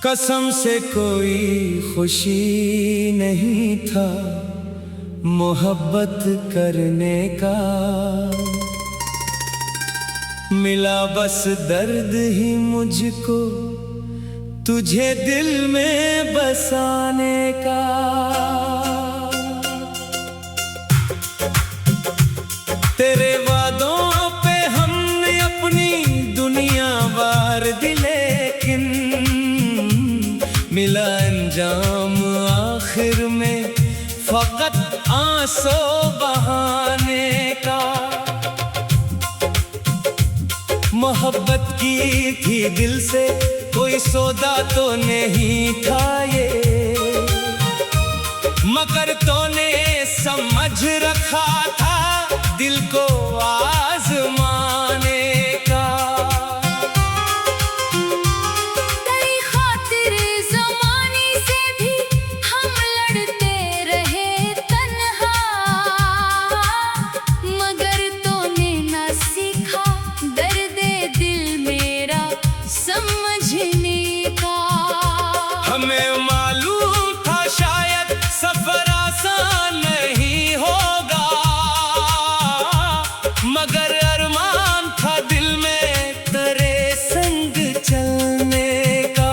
कसम से कोई खुशी नहीं था मोहब्बत करने का, मिला बस दर्द ही मुझको तुझे दिल में बसाने का। तेरे वादों पे हमने अपनी दुनिया वार दी, लेकिन मिला अंजाम आखिर में फकत आंसू बहाने का। मोहब्बत की थी दिल से कोई सौदा तो नहीं था ये, मगर तूने समझ रखा था दिल को आजमाने का। तेरी खातिर ज़माने से भी हम लड़ते रहे तन्हा, मगर तूने ना सीखा दर्द दिल मेरा समझने का। हमें मालूम था शायद सफर आसान नहीं होगा, मगर अरमान था दिल में तेरे संग चलने का।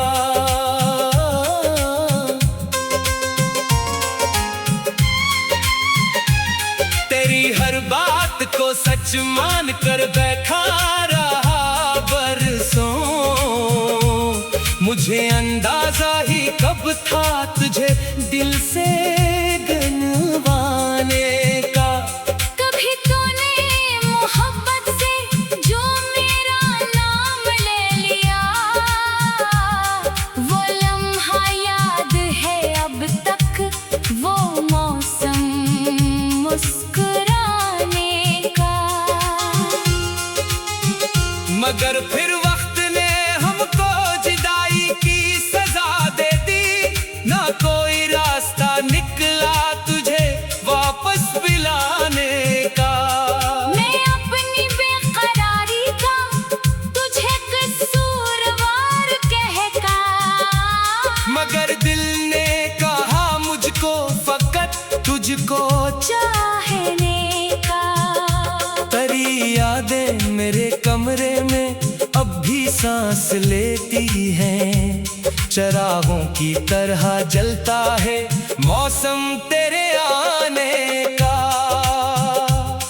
तेरी हर बात को सच मान कर बैठा रहा बरसों, मुझे अंदाजा ही कब था तुझे दिल से गनवाने का। कभी तूने मोहब्बत से जो मेरा नाम ले लिया, वो लम्हा याद है अब तक, वो मौसम मुस्कुराने का। मगर फिर वक्त ने हमको जुदाई की सजा दे दी, ना कोई रास्ता निकला तुझे वापस बुलाने का। मैं अपनी बेकरारी का तुझे कसूरवार कहका, मगर दिल ने कहा मुझको फकत तुझको चाहने का। तेरी यादें मेरे कमरे में अब भी सांस लेती हैं, चरागों की तरह जलता है मौसम तेरे आने का।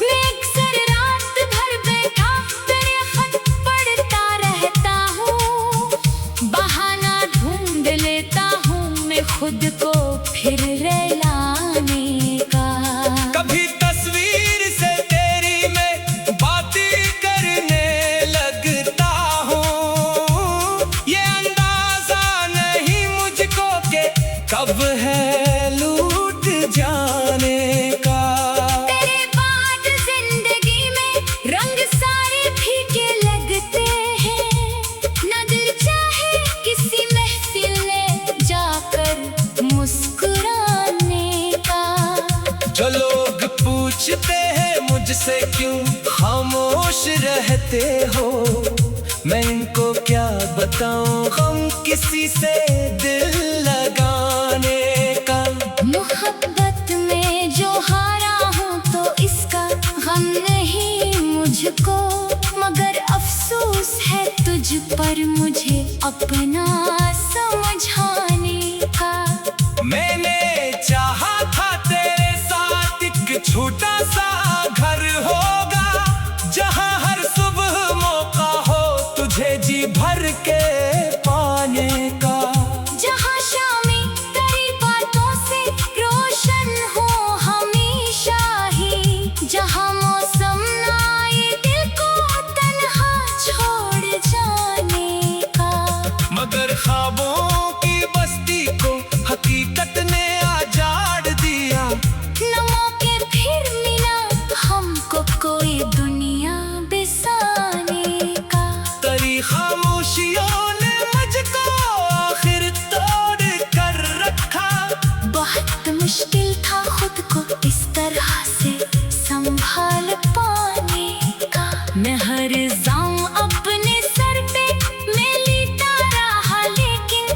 मैं अक्सर रात भर बैठा तेरे खत पढ़ता रहता हूँ, बहाना ढूंढ लेता हूँ मैं खुद को फिर रुलाने का। कभी तस्वीर से तेरी मैं बातें करने लगता हूँ, ये अंदाजा नहीं मुझको के कब है लूट जाने का। तेरे बाद जिंदगी में रंग सारे फीके लगते हैं, ना दिल चाहे किसी महफिल में जाकर मुस्कुराने का। जो लोग पूछते हैं मुझसे क्यों खामोश रहते हो, मैं इनको क्या बताऊं हम किसी से दिल लगाने का। मोहब्बत में जो हारा हूँ तो इसका गम नहीं मुझको, मगर अफसोस है तुझ पर मुझे अपना समझाने का। मैंने चाहा था तेरे साथ एक छोटा सा घर होगा, जहां हर सुबह मौका हो तुझे जी भर के पाने का। जहाँ शामें तेरी बातों से रोशन हो हमेशा ही, जहाँ मौसम ना आए दिल को तन्हा छोड़ जाने का। मगर ख्वाबों की बस्ती को हकीकत ने आजाड़ दिया, न मौके फिर मिला हमको कोई दुनिया बसाने का। तेरी खामोशियों ने मुझको आखिर तोड़ कर रखा। बहुत मुश्किल था खुद को इस तरह से संभाल पाने का। मैं हर जाऊं अपने सर पे मैं लेटा रहा, लेकिन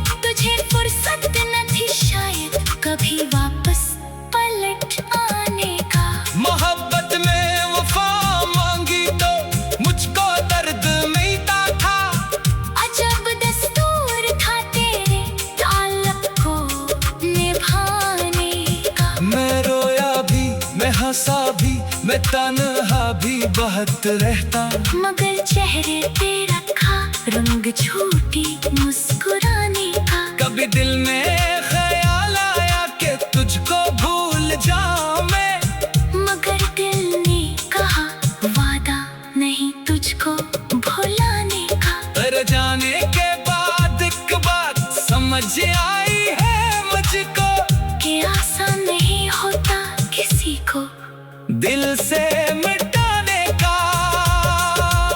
मैं तन्हा भी बहुत रहता, मगर चेहरे पे रखा रंग छूटी मुस्कुराने का। कभी दिल में ख्याल आया कि तुझको भूल जाऊं मैं, मगर दिल ने कहा वादा नहीं तुझको भुलाने का। पर जाने के बाद एक बात समझ आई है मुझको, कि आसान नहीं होता किसी को दिल से मिटाने का।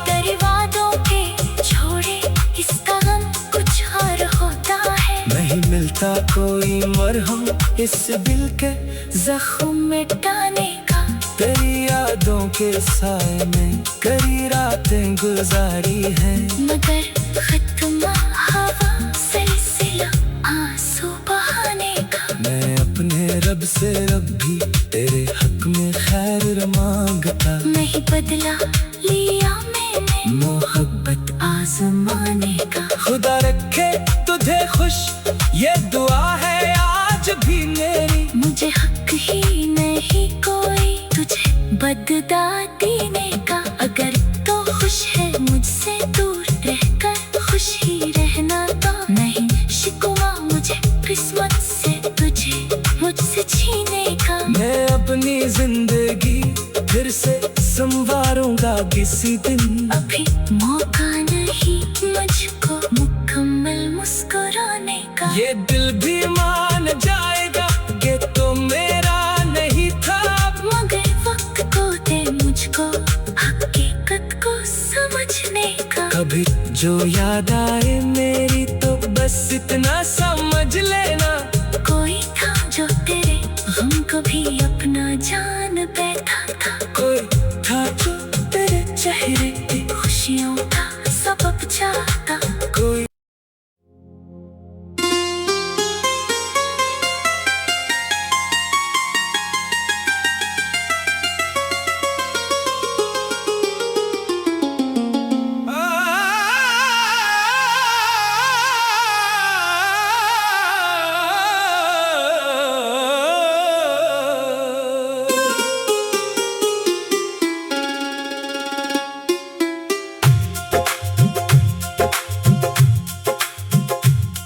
तेरे वादों के छोड़े इसका गम कुछ और होता है। नहीं मिलता कोई मरहम इस दिल के जख्म मिटाने का। तेरी यादों के साए में कई रातें गुजारी हैं, मगर खत्म हवा सिलसिला आंसू बहाने का। मैं अपने रब से रब भी तेरे हक में खैर मांगता। नहीं बदला लिया मैंने मोहब्बत आजमाने का। खुदा रखे तुझे खुश ये दुआ है आज भी मेरी, मुझे हक ही नहीं कोई तुझे बदला देने का। अगर तो खुश है मुझसे दूर रहकर खुश ही रहना तो नहीं शिकवा मुझे किस्मत से तुझे मुझसे छीने का। मैं अपनी जिंदगी फिर से संवारूंगा किसी दिन, अभी मौका नहीं मुझको मुकम्मल मुस्कुराने का। ये दिल भी मान जाएगा कि तो मेरा नहीं था, मगर वक्त को दे मुझको हकीकत को समझने का। कभी जो याद आए मेरी तो बस इतना समझ लेना, कोई था जो तेरे गम को भी अपना जान बैठा था। कोई था जो तेरे चेहरे पे खुशियों का सबब चाहता। कोई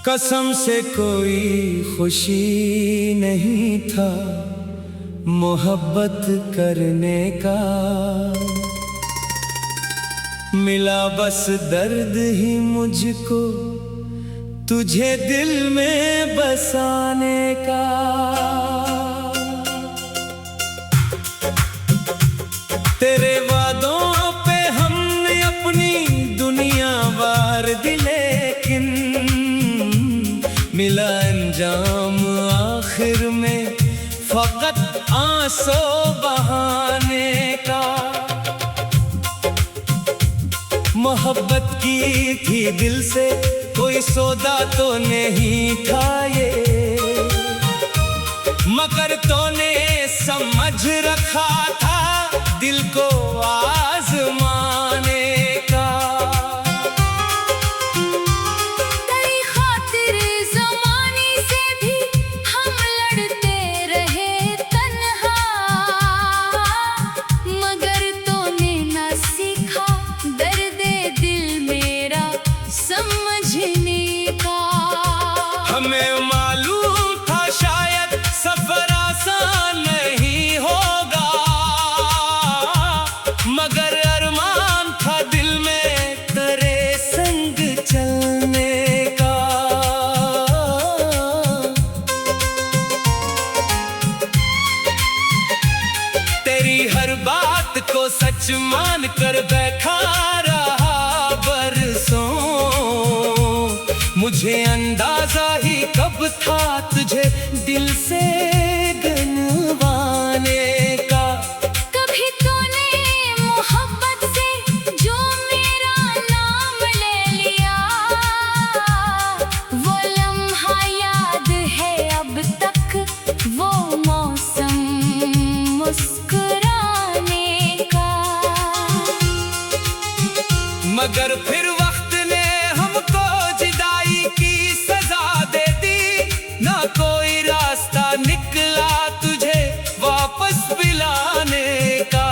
कसम से कोई खुशी नहीं था मोहब्बत करने का, मिला बस दर्द ही मुझको तुझे दिल में बसाने का। तेरे वादों पे हमने अपनी दुनिया वार दी, लेकिन मिला अंजाम आखिर में फकत आंसू बहाने का। मोहब्बत की थी दिल से कोई सौदा तो नहीं था ये, मगर तूने समझ रखा था दिल को आजमाने का। तेरी खातिर ज़माने से भी हम लड़ते रहे तन्हा, मगर तूने ना सीखा दर्द दिल मेरा समझने का। हमें मालूम था शायद सफर आसान नहीं होगा, मगर अरमान था दिल में तेरे संग चलने का। तेरी हर बात को सच मान कर बैठा रहा बरसों, मुझे अंदाजा ही कब था तुझे दिल से गनवाने का। कभी तूने मोहब्बत से जो मेरा नाम ले लिया, वो लम्हा याद है अब तक वो मौसम मुस्कुराने का। मगर फिर वक्त ने हमको जुदाई की सजा दे दी, ना कोई रास्ता निकला तुझे वापस बुलाने का।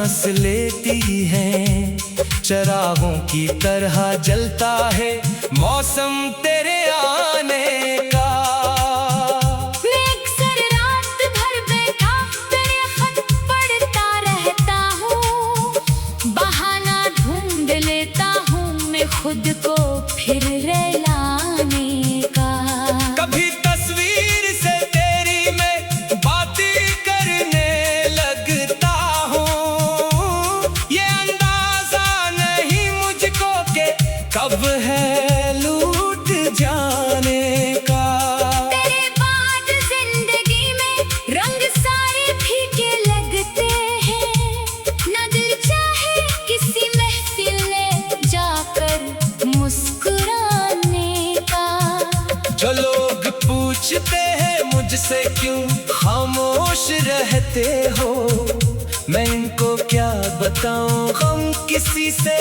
सांस लेती हैं, चरागों की तरह जलता है मौसम तेरे आने का। मैं अक्सर रात भर बैठा तेरे खत पढ़ता रहता हूँ, बहाना ढूंढ लेता हूँ मैं खुद को फिर रहलाने का। कभी तस्वीर से तेरी मैं बातें करने लगता हूँ, ये अंदाजा नहीं मुझको के कब है लूट जाने का। तेरे बाद जिंदगी में रंग सारे फीके लगते हैं, न दिल चाहे किसी महफिल में जाकर मुस्कुराने का। जो लोग पूछते हैं मुझसे क्यों खामोश रहते हो, मैं इनको क्या बताऊं गम किसी से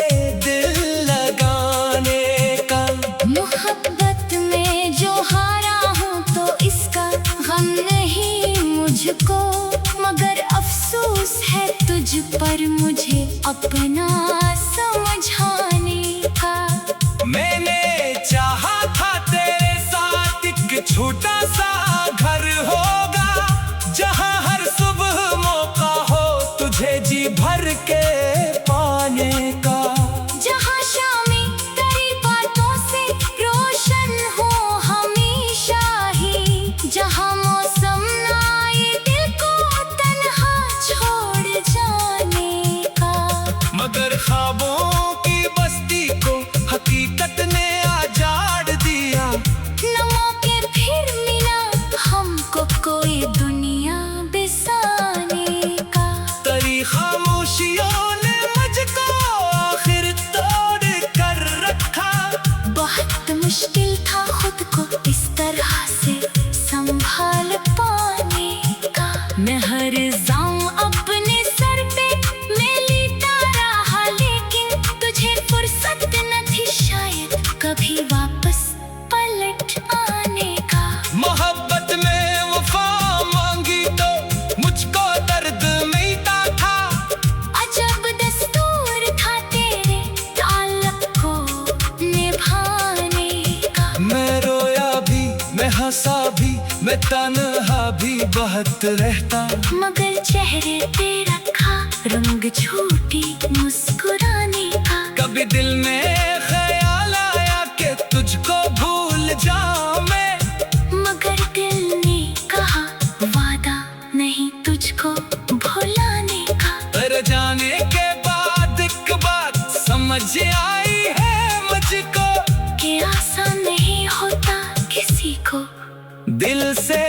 दिल लगाने का। मोहब्बत में जो हारा हूँ तो इसका गम नहीं मुझको, मगर अफसोस है तुझ पर मुझे अपना समझाने का। मैंने चाहा था तेरे साथ एक छोटा सा घर होगा, जहां हर सुबह मौका हो तुझे जी भर के पाने का। जहाँ शामें तेरी बातों से रोशन हो हमेशा ही, जहाँ मौसम ना आए दिल को तन्हा छोड़ जाने का। मगर ख्वाबों की बस्ती को हकीकत ने आजाड़ दिया, न मौके फिर मिला हमको कोई दुनिया बसाने का। तेरी खामोशियों ने मुझको आखिर तोड़ कर रखा। बहुत मुश्किल था खुद को इस तरह से संभाल पाने का। मैं हर जाऊं अपने सर पे मैं लेता रहा, लेकिन तुझे फुर्सत न थी शायद कभी वापस पलट आने का। मोहब्बत में वफा मांगी तो मुझको दर्द मिलता था, अजब दस्तूर था तेरे ताल्लुक को निभाने का। मैं रोया भी मैं हंसा भी मैं तन्हा भी बहुत रहता, मगर चेहरे पे रखा रंग छूटी मुस्कुराने का। कभी दिल में ख्याल आया कि तुझको भूल जाऊं मैं, मगर दिल ने कहा वादा नहीं तुझको भुलाने का। पर जाने के बाद एक बात समझ आई है मुझको, कि आसान नहीं होता किसी को दिल से